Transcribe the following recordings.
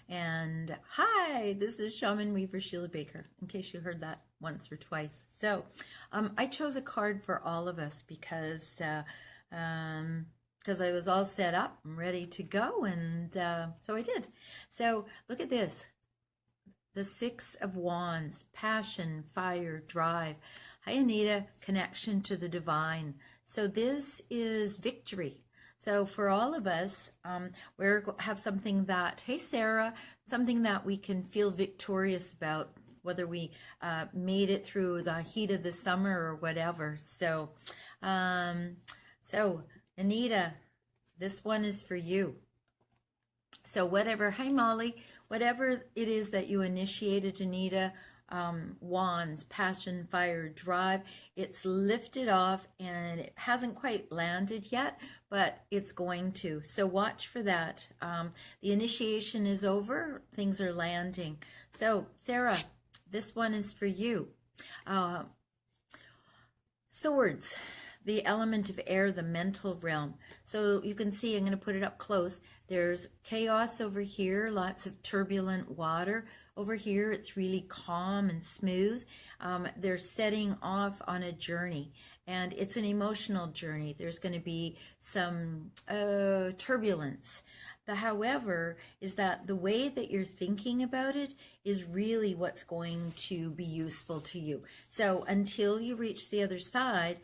And hi, this is ShamanWeaver Shiela Baker, in case you heard that once or twice. So I chose a card for all of us because I was all set up and ready to go, and so I did. So look at this. The Six of Wands, passion, fire, drive. Hi, Anita, connection to the divine. So this is victory. So for all of us, we have something that, hey Sarah, something that we can feel victorious about, whether we made it through the heat of the summer or whatever. So, Anita, this one is for you. So whatever, hi Molly, whatever it is that you initiated, Anita, wands, passion, fire, drive, it's lifted off and it hasn't quite landed yet, but it's going to. So watch for that. The initiation is over, things are landing. So Sarah, this one is for you. Swords, the element of air, the mental realm. So you can see, I'm going to put it up close. There's chaos over here, lots of turbulent water. Over here, it's really calm and smooth. They're setting off on a journey, and it's an emotional journey. There's going to be some turbulence. However, is that the way that you're thinking about it is really what's going to be useful to you. So until you reach the other side,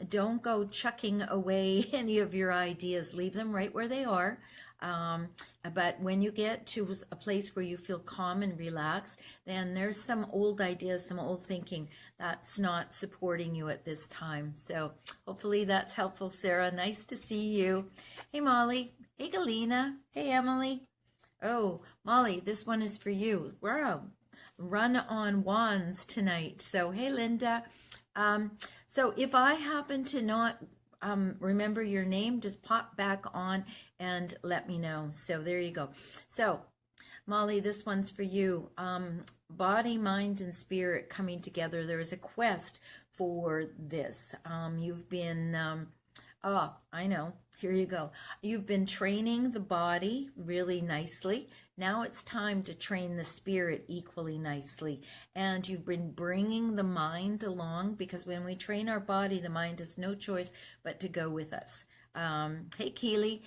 don't go chucking away any of your ideas. Leave them right where they are. But when you get to a place where you feel calm and relaxed, then there's some old ideas, some old thinking that's not supporting you at this time. So hopefully that's helpful, Sarah. Nice to see you. Hey, Molly. Hey, Galena. Hey, Emily. Oh, Molly, this one is for you. We're a run on wands tonight. So, hey, Linda. So if I happen to not remember your name, just pop back on and let me know. So there you go. So Molly, this one's for you. Body, mind, and spirit coming together. There is a quest for this. You've been, I know. Here you go. You've been training the body really nicely. Now it's time to train the spirit equally nicely. And you've been bringing the mind along, because when we train our body, the mind has no choice but to go with us. Hey, Keely.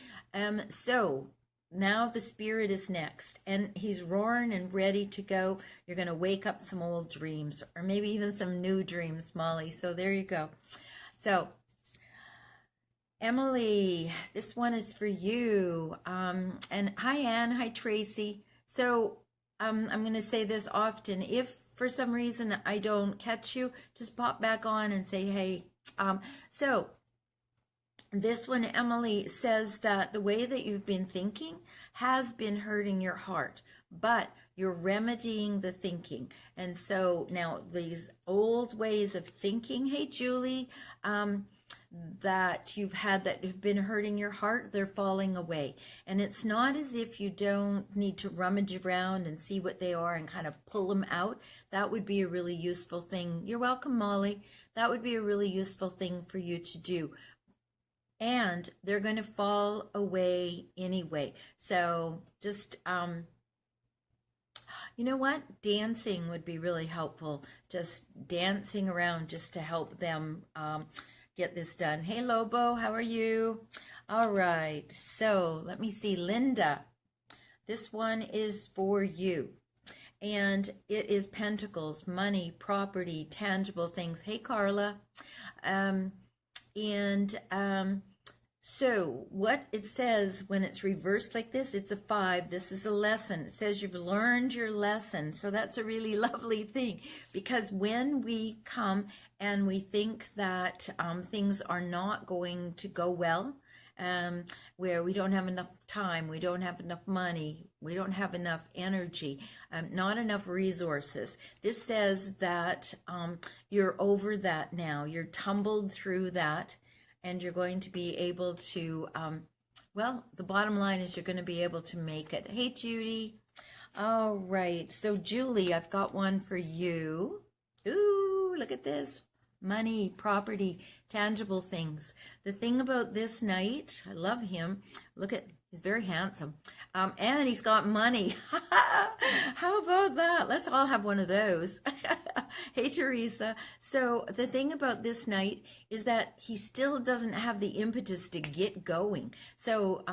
So now the spirit is next, and he's roaring and ready to go. You're going to wake up some old dreams, or maybe even some new dreams, Molly. So there you go. So Emily, this one is for you. And hi, Anne. Hi, Tracy. So I'm going to say this often. If for some reason I don't catch you, just pop back on and say, hey. So this one, Emily, says that the way that you've been thinking has been hurting your heart, but you're remedying the thinking. And so now these old ways of thinking, hey, Julie, that you've had that have been hurting your heart, they're falling away. And it's not as if you don't need to rummage around and see what they are and kind of pull them out. That would be a really useful thing. You're welcome, Molly. That would be a really useful thing for you to do. And they're going to fall away anyway. So just, you know what? Dancing would be really helpful. Just dancing around just to help them get this done. Hey, Lobo, how are you? All right, so let me see. Linda, this one is for you. And it is pentacles, money, property, tangible things. Hey, Carla. So what it says when it's reversed like this, it's a 5. This is a lesson. It says you've learned your lesson. So that's a really lovely thing, because when we come and we think that things are not going to go well, where we don't have enough time, we don't have enough money, we don't have enough energy, not enough resources. This says that you're over that now. You're tumbled through that. And you're going to be able to, well, the bottom line is you're going to be able to make it. Hey, Judy. All right. So, Julie, I've got one for you. Ooh, look at this. Money, property, tangible things. The thing about this knight, I love him. Look at He's very handsome. And he's got money. How about that? Let's all have one of those. Hey, Teresa. So the thing about this knight is that he still doesn't have the impetus to get going. So,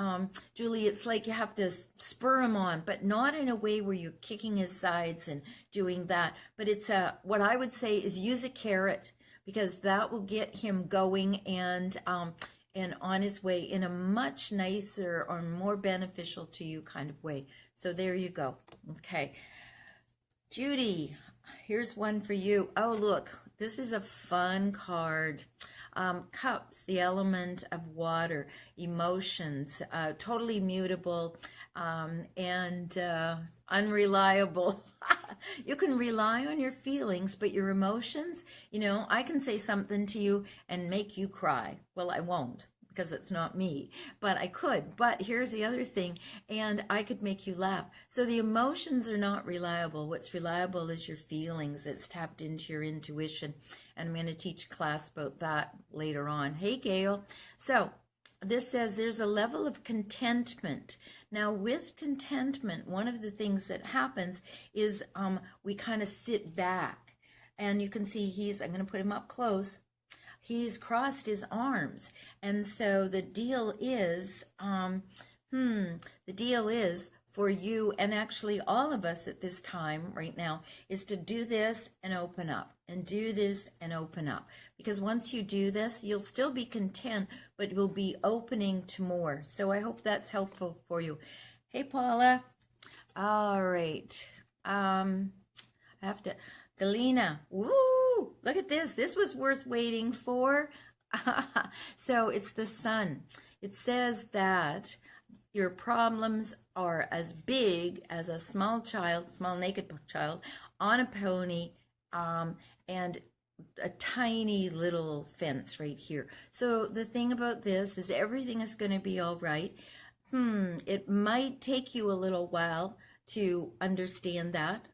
Julie, it's like you have to spur him on, but not in a way where you're kicking his sides and doing that. But it's what I would say is use a carrot, because that will get him going and on his way in a much nicer or more beneficial to you kind of way. So there you go. Okay. Judy, here's one for you. Oh, look, this is a fun card. Cups, the element of water, emotions, totally mutable, and unreliable. You can rely on your feelings, but your emotions, I can say something to you and make you cry. Well, I won't, because it's not me, but I could. But here's the other thing, and I could make you laugh. So the emotions are not reliable. What's reliable is your feelings. It's tapped into your intuition, and I'm going to teach a class about that later on. Hey, Gail. So this says there's a level of contentment. Now, with contentment, one of the things that happens is we kind of sit back, and you can see I'm going to put him up close. He's crossed his arms, and so the deal is, for you, and actually all of us at this time right now, is to do this and open up, and do this and open up. Because once you do this, you'll still be content, but you'll be opening to more. So I hope that's helpful for you. Hey, Paula. All right. I have to, Galena. Woo! Look at this. This was worth waiting for. So it's the sun. It says that your problems are as big as a small naked child on a pony, and a tiny little fence right here. So the thing about this is everything is going to be all right. It might take you a little while to understand that,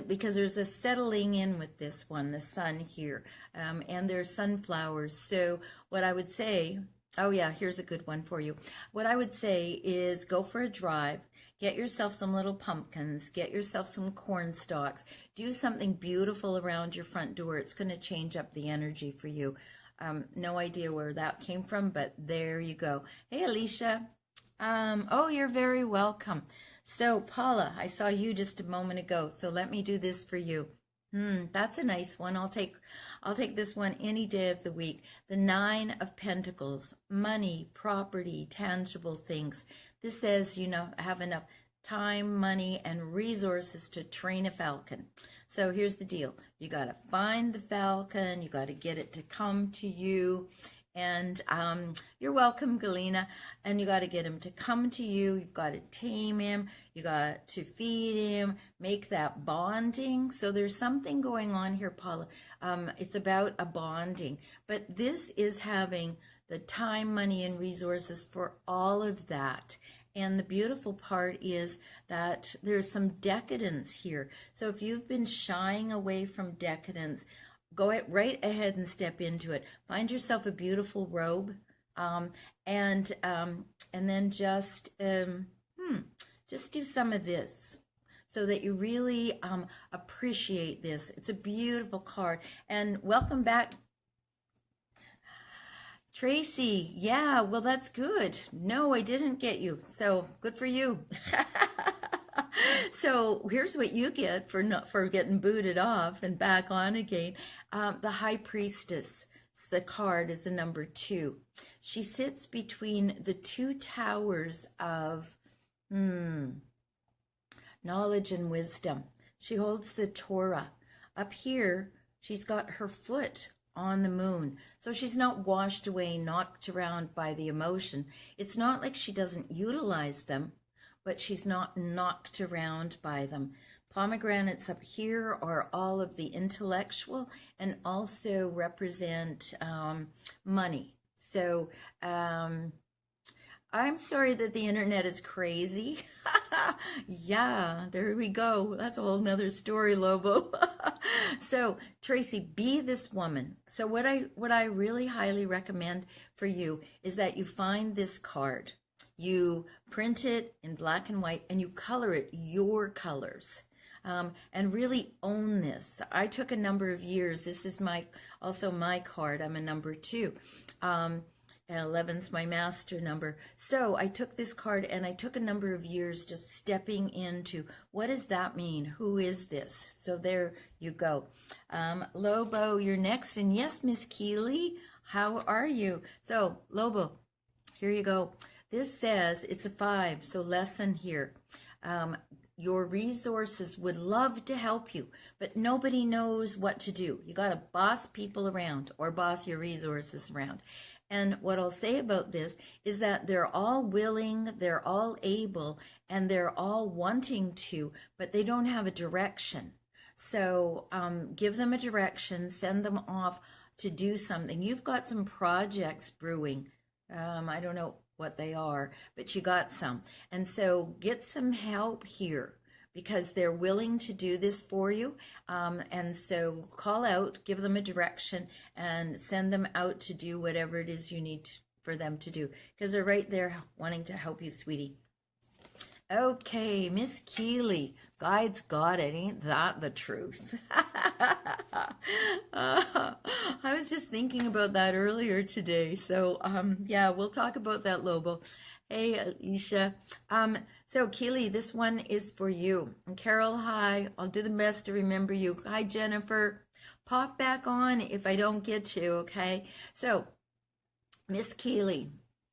because there's a settling in with this one, the sun here, and there's sunflowers. So what I would say, oh yeah, here's a good one for you. What I would say is go for a drive, get yourself some little pumpkins, get yourself some corn stalks, do something beautiful around your front door. It's going to change up the energy for you. No idea where that came from, but there you go. Hey, Alicia. Oh, you're very welcome. So, Paula, I saw you just a moment ago, so let me do this for you. That's a nice one. I'll take this one any day of the week. The 9 of Pentacles, money, property, tangible things. This says, have enough time, money, and resources to train a falcon. So here's the deal. You got to find the falcon. You got to get it to come to you. And you're welcome, Galena. And you got to get him to come to you. You've got to tame him. You got to feed him, make that bonding. So there's something going on here, Paula. It's about a bonding. But this is having the time, money, and resources for all of that. And the beautiful part is that there's some decadence here. So if you've been shying away from decadence, go right ahead and step into it. Find yourself a beautiful robe, and then just do some of this so that you really appreciate this. It's a beautiful card. And welcome back, Tracy. Yeah, well, that's good. No, I didn't get you. So good for you. So here's what you get for getting booted off and back on again. The High Priestess. The card is the number 2. She sits between the 2 towers of knowledge and wisdom. She holds the Torah. Up here, she's got her foot on the moon. So she's not washed away, knocked around by the emotion. It's not like she doesn't utilize them, but she's not knocked around by them. Pomegranates up here are all of the intellectual and also represent money. So I'm sorry that the internet is crazy. Yeah, there we go. That's a whole nother story, Lobo. So Tracy, be this woman. So what I really highly recommend for you is that you find this card. you print it in black and white, and you color it your colors. And really own this. I took a number of years. This is also my card. I'm a number 2. And 11's my master number. So I took this card and I took a number of years just stepping into, what does that mean? Who is this? So there you go. Lobo, you're next. And yes, Miss Keeley, how are you? So Lobo, here you go. This says it's a 5, so lesson here. Your resources would love to help you, but nobody knows what to do. You got to boss people around or boss your resources around. And what I'll say about this is that they're all willing, they're all able, and they're all wanting to, but they don't have a direction. So give them a direction, send them off to do something. You've got some projects brewing. I don't know what they are, but you got some. And so get some help here because they're willing to do this for you. And so call out, give them a direction, and send them out to do whatever it is you need for them to do, because they're right there wanting to help you, sweetie. Okay, Miss Keeley, guides got it. Ain't that the truth? I was just thinking about that earlier today. So, yeah, we'll talk about that, Lobo. Hey, Alicia. So, Keeley, this one is for you. And Carol, hi. I'll do the best to remember you. Hi, Jennifer. Pop back on if I don't get you, okay? So, Miss Keeley.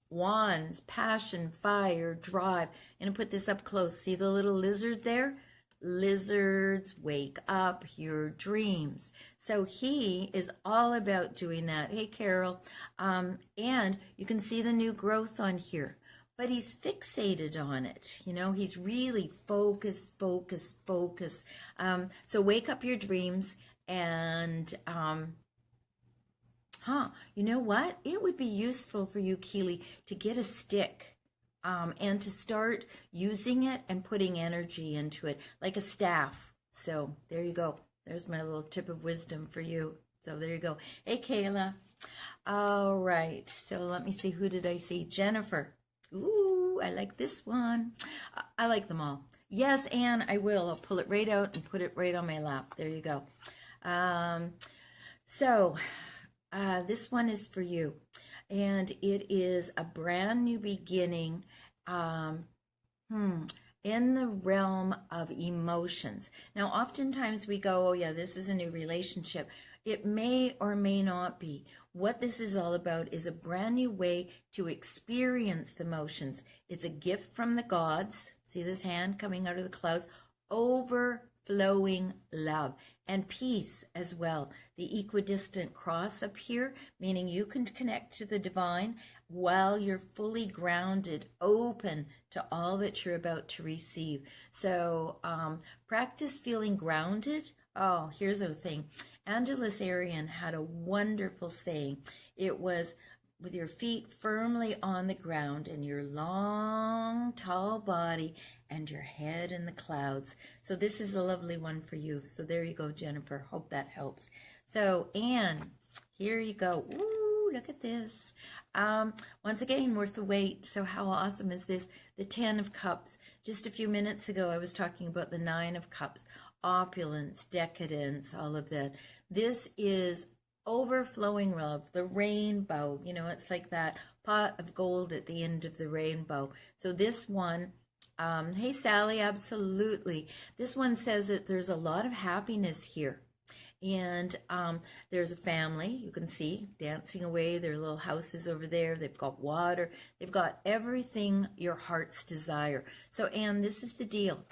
Wands, passion, fire, drive. I'm going to put this up close. See the little lizard there? Lizards, wake up your dreams. So he is all about doing that. Hey, Carol. And you can see the new growth on here. But he's fixated on it. You know, he's really focused. So wake up your dreams and... you know what? It would be useful for you, Keeley, to get a stick and to start using it and putting energy into it, like a staff. So there you go. There's my little tip of wisdom for you. So there you go. Hey, Kayla. All right. So let me see. Who did I see? Jennifer. Ooh, I like this one. I like them all. Yes, Anne, I will. I'll pull it right out and put it right on my lap. There you go. This one is for you, and it is a brand new beginning in the realm of emotions. Now, oftentimes we go, oh yeah, this is a new relationship. It may or may not be. What this is all about is a brand new way to experience the emotions. It's a gift from the gods. See this hand coming out of the clouds? Overflowing love and peace as well. The equidistant cross up here, meaning you can connect to the divine while you're fully grounded, open to all that you're about to receive. So practice feeling grounded. Oh, here's a thing. Angeles Arian had a wonderful saying. It was, with your feet firmly on the ground and your long, tall body and your head in the clouds. So this is a lovely one for you. So there you go, Jennifer. Hope that helps. So, Anne, here you go. Ooh, look at this. Once again, worth the wait. So how awesome is this? The 10 of Cups. Just a few minutes ago, I was talking about the 9 of Cups. Opulence, decadence, all of that. This is overflowing love, the rainbow. You know, it's like that pot of gold at the end of the rainbow. So this one, hey Sally, absolutely. This one says that there's a lot of happiness here. And there's a family, you can see, dancing away. Their little houses over there. They've got water. They've got everything your heart's desire. So, Anne, this is the deal.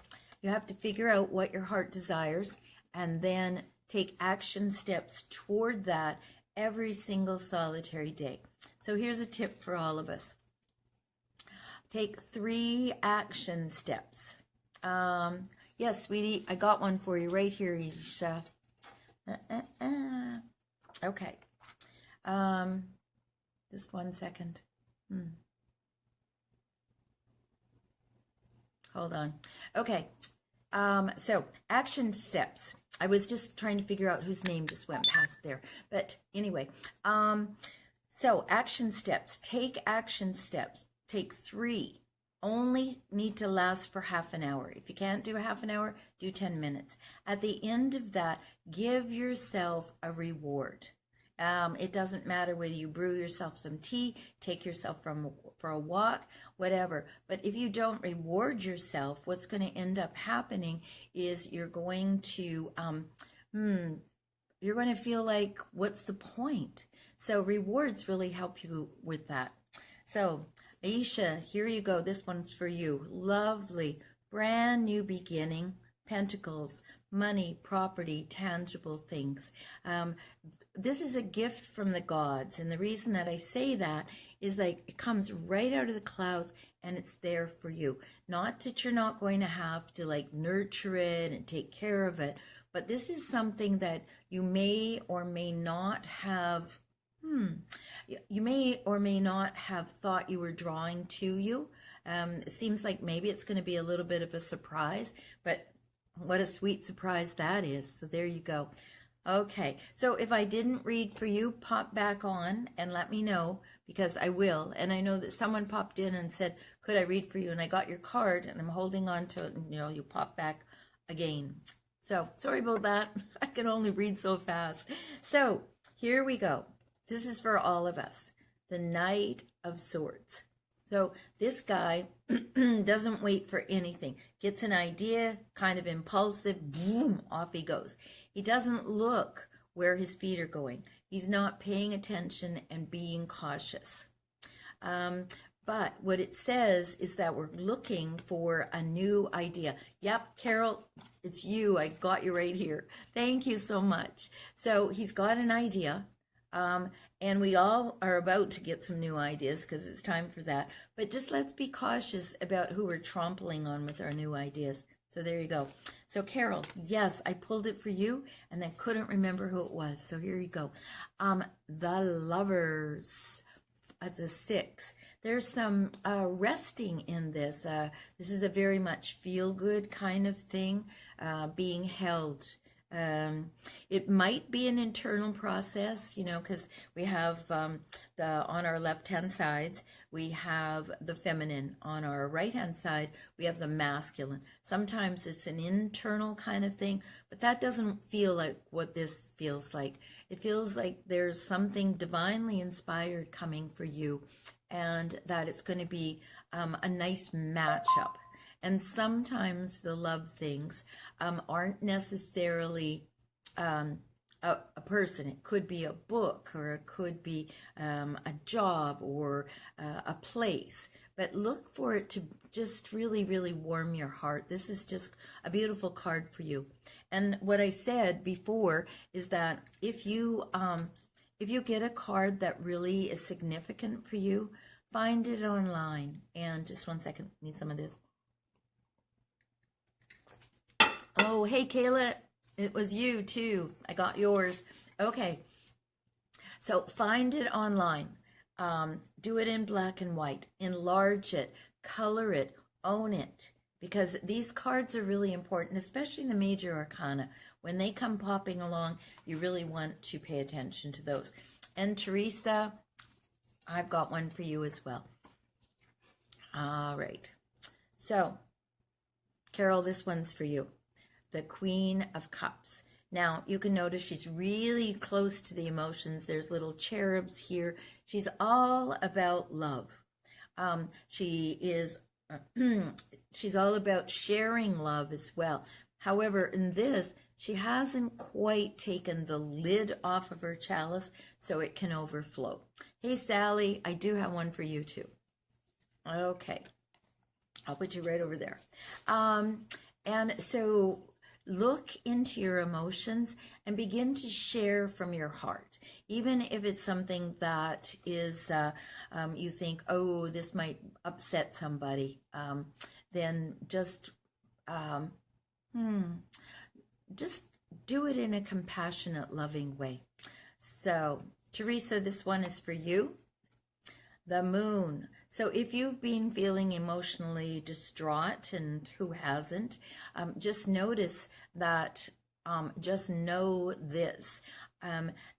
You have to figure out what your heart desires and then take action steps toward that every single solitary day. So here's a tip for all of us. Take 3 action steps. Yes, sweetie, I got one for you right here, Isha. Okay. Just 1 second. Hold on. Okay. So action steps. I was just trying to figure out whose name just went past there. But anyway, so action steps. Take action steps. Take 3 only need to last for half an hour. If you can't do half an hour, do 10 minutes. At the end of that, give yourself a reward. It doesn't matter whether you brew yourself some tea, take yourself for a walk, whatever. But if you don't reward yourself, what's going to end up happening is you're going to feel like, what's the point? So rewards really help you with that. So Aisha, here you go. This one's for you. Lovely, brand new beginning. Pentacles, money, property, tangible things. This is a gift from the gods. And the reason that I say that is like it comes right out of the clouds and it's there for you. Not that you're not going to have to like nurture it and take care of it, but this is something that you may or may not have you may or may not have thought you were drawing to you. It seems like maybe it's going to be a little bit of a surprise, but what a sweet surprise that is. So there you go. Okay, so if I didn't read for you, pop back on and let me know, because I will. And I know that someone popped in and said, could I read for you? And I got your card and I'm holding on to it, and you pop back again. So sorry about that. I can only read so fast. So here we go. This is for all of us. The Knight of Swords. So this guy doesn't wait for anything. Gets an idea, kind of impulsive, boom, off he goes. He doesn't look where his feet are going. He's not paying attention and being cautious. But what it says is that we're looking for a new idea. Yep, Carol, it's you. I got you right here. Thank you so much. So he's got an idea. And we all are about to get some new ideas because it's time for that. But just let's be cautious about who we're trampling on with our new ideas. So there you go. So Carol, yes, I pulled it for you and then couldn't remember who it was. So here you go. The Lovers. That's a 6. There's some resting in this. This is a very much feel-good kind of thing, being held. It might be an internal process, because we have on our left-hand sides, we have the feminine. On our right-hand side, we have the masculine. Sometimes it's an internal kind of thing, but that doesn't feel like what this feels like. It feels like there's something divinely inspired coming for you, and that it's going to be a nice matchup. And sometimes the love things aren't necessarily a person. It could be a book, or it could be a job, or a place. But look for it to just really, really warm your heart. This is just a beautiful card for you. And what I said before is that if you get a card that really is significant for you, find it online. And just one second, need some of this. Oh, hey, Kayla, it was you too. I got yours. Okay, so find it online. Do it in black and white. Enlarge it, color it, own it, because these cards are really important, especially the major arcana. When they come popping along, you really want to pay attention to those. And Teresa, I've got one for you as well. All right. So, Carol, this one's for you. The Queen of Cups. Now, you can notice she's really close to the emotions. There's little cherubs here. She's all about love. She's all about sharing love as well. However, in this, she hasn't quite taken the lid off of her chalice so it can overflow. Hey, Sally, I do have one for you too. Okay. I'll put you right over there. And so look into your emotions and begin to share from your heart. Even if it's something that is, you think, oh, this might upset somebody, then just do it in a compassionate, loving way. So, Teresa, this one is for you. The Moon. So if you've been feeling emotionally distraught, and who hasn't, just notice that, just know this.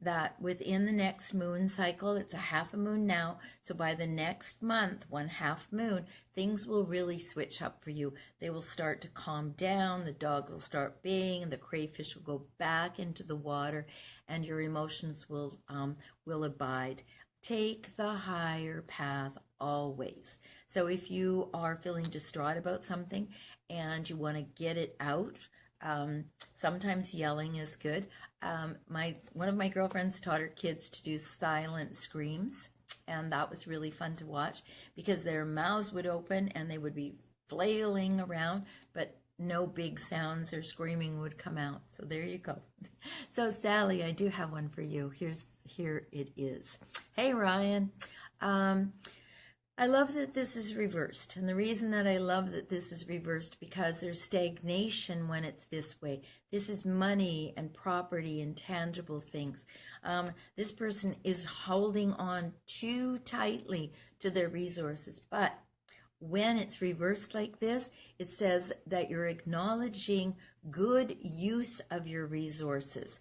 that within the next moon cycle, it's a half a moon now, so by the next month, 1/2 moon, things will really switch up for you. They will start to calm down, the dogs will start baying, and the crayfish will go back into the water, and your emotions will abide. Take the higher path always. So if you are feeling distraught about something and you want to get it out, sometimes yelling is good. One of my girlfriends taught her kids to do silent screams, and that was really fun to watch because their mouths would open and they would be flailing around, but no big sounds or screaming would come out. So there you go. So Sally, I do have one for you. Here it is. Hey Ryan, I love that this is reversed. And the reason that I love that this is reversed because there's stagnation when it's this way. This is money and property and tangible things. This person is holding on too tightly to their resources. But when it's reversed like this, it says that you're acknowledging good use of your resources.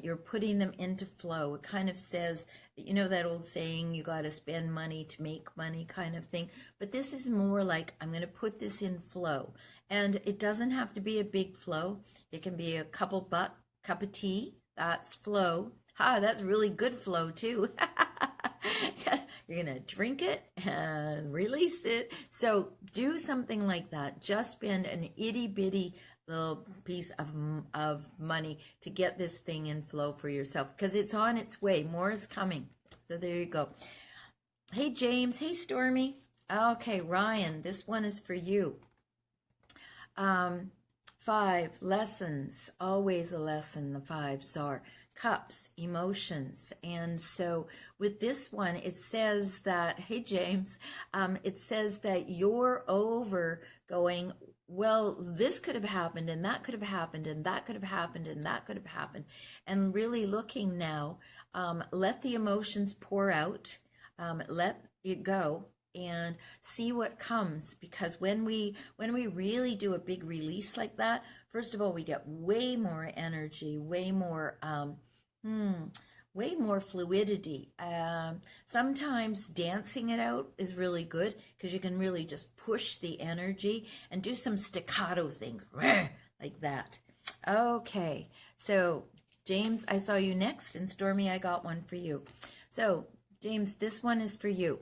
You're putting them into flow. It kind of says, you know, that old saying, you got to spend money to make money kind of thing. But this is more like, I'm going to put this in flow. And it doesn't have to be a big flow. It can be a cup of tea. That's flow. That's really good flow too. You're going to drink it and release it. So do something like that. Just spend an itty bitty little piece of money to get this thing in flow for yourself because it's on its way. More is coming. So there you go. Hey, James. Hey, Stormy. Okay, Ryan, this one is for you. 5 lessons, always a lesson. The 5s are cups, emotions. And so with this one, it says that, hey, James, it says that you're over going, well, this could have happened and that could have happened and that could have happened and that could have happened. And really looking now, let the emotions pour out, let it go. And see what comes, because when we really do a big release like that, first of all, we get way more energy, way more fluidity. Sometimes dancing it out is really good because you can really just push the energy and do some staccato things like that. Okay, so James, I saw you next, and Stormy, I got one for you. So James, this one is for you.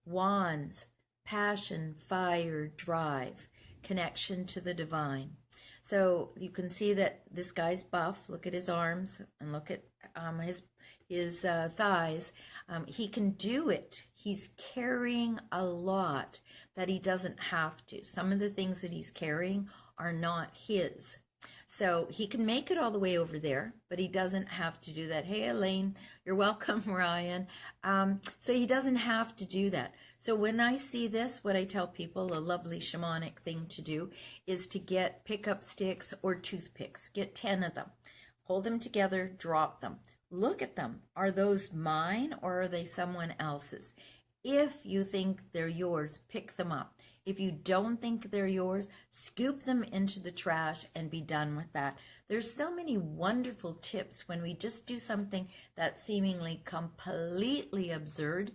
Wands, passion, fire, drive, connection to the divine. So you can see that this guy's buff. Look at his arms and look at his thighs. He can do it. He's carrying a lot that he doesn't have to. Some of the things that he's carrying are not his. So he can make it all the way over there, but he doesn't have to do that. Hey, Elaine, you're welcome, Ryan. So he doesn't have to do that. So when I see this, what I tell people, a lovely shamanic thing to do is to get pickup sticks or toothpicks. Get 10 of them. Hold them together, drop them. Look at them. Are those mine or are they someone else's? If you think they're yours, pick them up. If you don't think they're yours, scoop them into the trash and be done with that. There's so many wonderful tips when we just do something that's seemingly completely absurd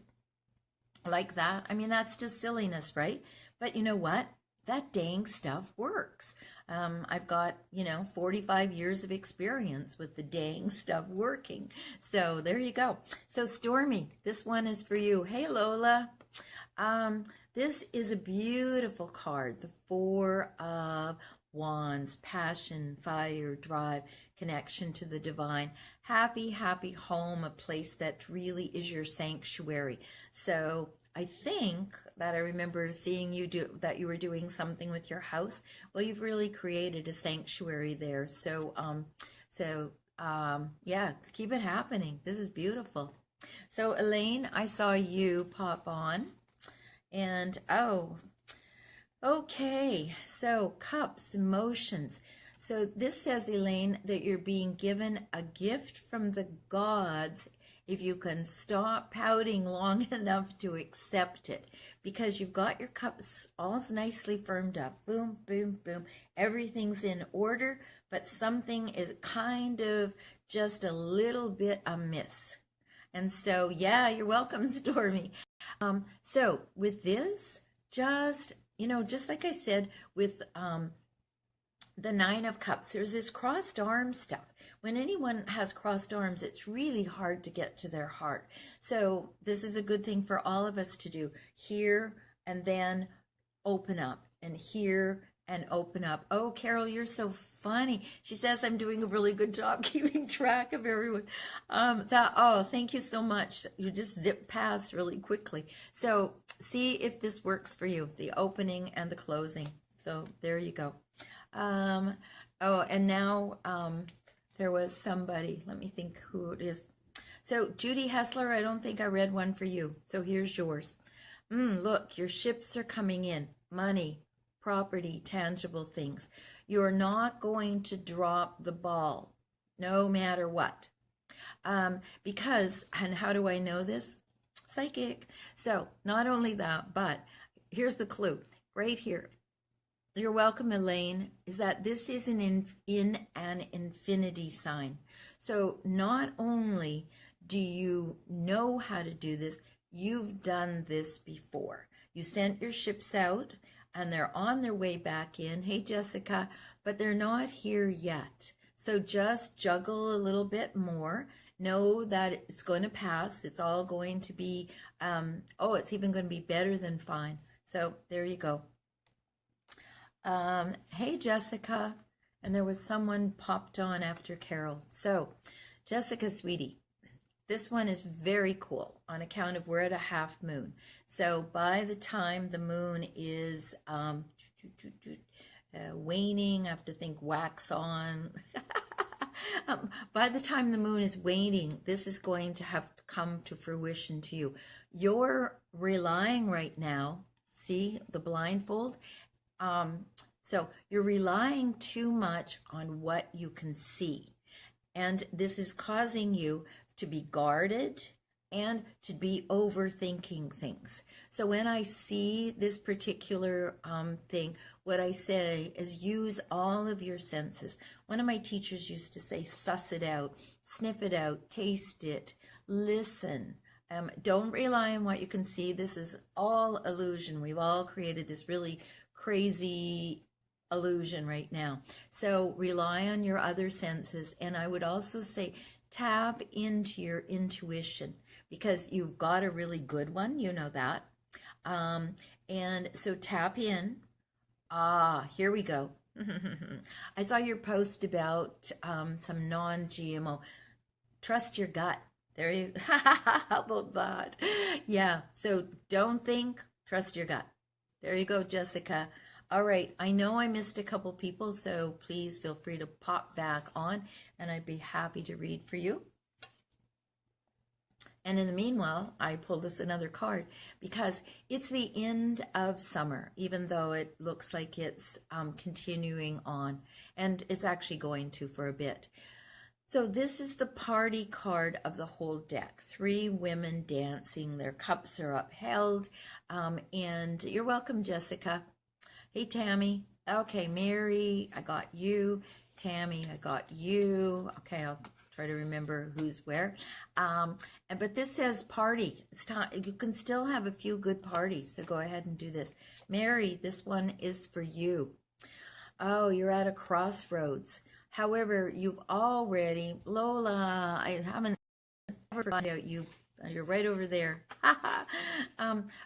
like that. I mean, that's just silliness, right? But you know what? That dang stuff works. I've got, 45 years of experience with the dang stuff working. So there you go. So Stormy, this one is for you. Hey, Lola. This is a beautiful card. The 4 of Wands, passion, fire, drive, connection to the divine. Happy, happy home, a place that really is your sanctuary. So I think that I remember seeing you that you were doing something with your house. Well, you've really created a sanctuary there. So, yeah, keep it happening. This is beautiful. So Elaine, I saw you pop on. And, okay, so cups, emotions. So this says, Elaine, that you're being given a gift from the gods if you can stop pouting long enough to accept it, because you've got your cups all nicely firmed up. Boom, boom, boom. Everything's in order, but something is kind of just a little bit amiss. And so, yeah, you're welcome, Stormy. So with this, just, just like I said, with the Nine of Cups, there's this crossed arm stuff. When anyone has crossed arms, it's really hard to get to their heart. So this is a good thing for all of us to do. Here and then open up, and here and open up. Oh, Carol, you're so funny. She says I'm doing a really good job keeping track of everyone. Thank you so much. You just zip past really quickly. So see if this works for you, the opening and the closing. So there you go. And now there was somebody. Let me think who it is. So Judy Hessler, I don't think I read one for you. So here's yours. Look, your ships are coming in. Money, property, tangible things. You're not going to drop the ball, no matter what. Because, and how do I know this? Psychic. So not only that, but here's the clue right here. You're welcome, Elaine, is that this is in an infinity sign. So not only do you know how to do this, you've done this before. You sent your ships out and they're on their way back in. Hey, Jessica, but they're not here yet. So just juggle a little bit more. Know that it's going to pass. It's all going to be, it's even going to be better than fine. So there you go. Hey, Jessica. And there was someone popped on after Carol. So, Jessica, sweetie, this one is very cool on account of we're at a half moon. So by the time the moon is waning, I have to think wax on. By the time the moon is waning, this is going to have come to fruition to you. You're relying right now, see the blindfold? So you're relying too much on what you can see. And this is causing you to be guarded and to be overthinking things. So when I see this particular thing, what I say is use all of your senses. One of my teachers used to say, suss it out, sniff it out, taste it, listen. Don't rely on what you can see. This is all illusion. We've all created this really crazy illusion right now. So rely on your other senses. And I would also say tap into your intuition, because you've got a really good one. You know that. And so tap in. Here we go. I saw your post about some non-GMO. Trust your gut. There you how about that? Yeah. So don't think, trust your gut. There you go, Jessica. All right. I know I missed a couple people, so please feel free to pop back on and I'd be happy to read for you. And in the meanwhile, I pulled this another card because it's the end of summer, even though it looks like it's continuing on, and it's actually going to for a bit. So this is the party card of the whole deck. 3 women dancing, their cups are upheld. And you're welcome, Jessica. Hey, Tammy. Okay, Mary, I got you. Tammy, I got you. Okay, I'll try to remember who's where. But this says party. It's time. You can still have a few good parties, so go ahead and do this. Mary, this one is for you. Oh, you're at a crossroads. However, you've already, Lola, I haven't ever forgotten about you. You're right over there.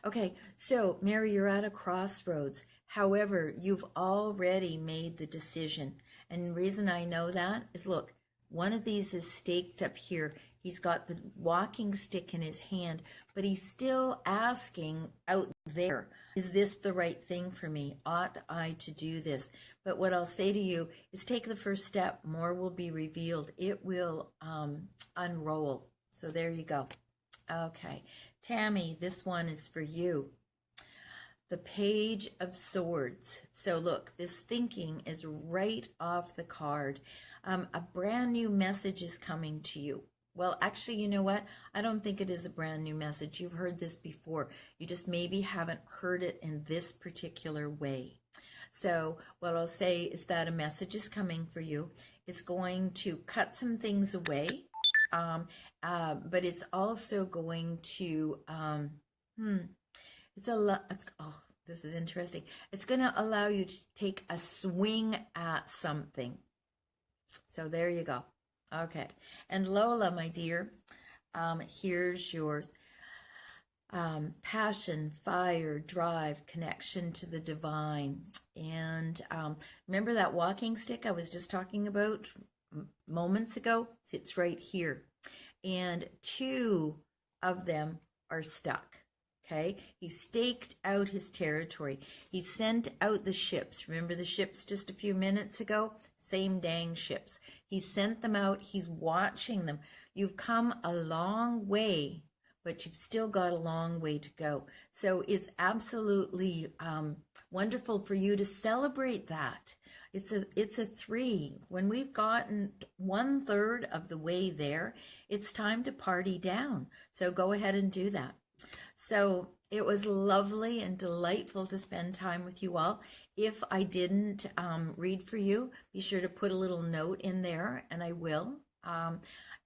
Okay, so Mary, you're at a crossroads. However, you've already made the decision. And the reason I know that is, look, one of these is staked up here. He's got the walking stick in his hand, but he's still asking out there, is this the right thing for me? Ought I to do this? But what I'll say to you is take the first step. More will be revealed. It will unroll. So there you go. Okay. Tammy, this one is for you. The Page of Swords. So look, this thinking is right off the card. A brand new message is coming to you. Well, actually, you know what? I don't think it is a brand new message. You've heard this before. You just maybe haven't heard it in this particular way. So what I'll say is that a message is coming for you. It's going to cut some things away, but it's also going to, oh, this is interesting. It's going to allow you to take a swing at something. So there you go. Okay. And Lola, my dear, here's yours. Passion, fire, drive, connection to the divine. And remember that walking stick I was just talking about moments ago? It's right here. And 2 of them are stuck. Okay, he staked out his territory. He sent out the ships. Remember the ships just a few minutes ago? Same dang ships. He sent them out. He's watching them. You've come a long way, but you've still got a long way to go. So it's absolutely wonderful for you to celebrate that. It's a 3. When we've gotten 1/3 of the way there, it's time to party down. So go ahead and do that. So it was lovely and delightful to spend time with you all. If I didn't read for you, be sure to put a little note in there, and I will.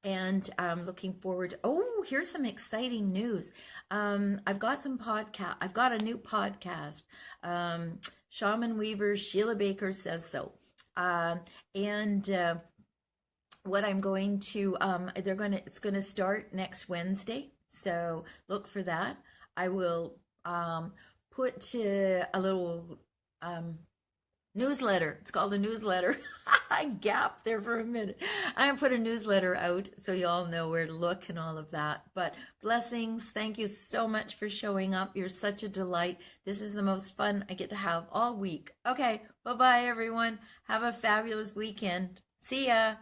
And I'm looking forward to, oh, here's some exciting news. I've got a new podcast. ShamanWeaver Shiela Baker Says So. What I'm going to, it's going to start next Wednesday. So look for that. I will put a little newsletter. It's called a newsletter. I gapped there for a minute. I'm going to put a newsletter out so you all know where to look and all of that. But blessings. Thank you so much for showing up. You're such a delight. This is the most fun I get to have all week. Okay. Bye-bye, everyone. Have a fabulous weekend. See ya.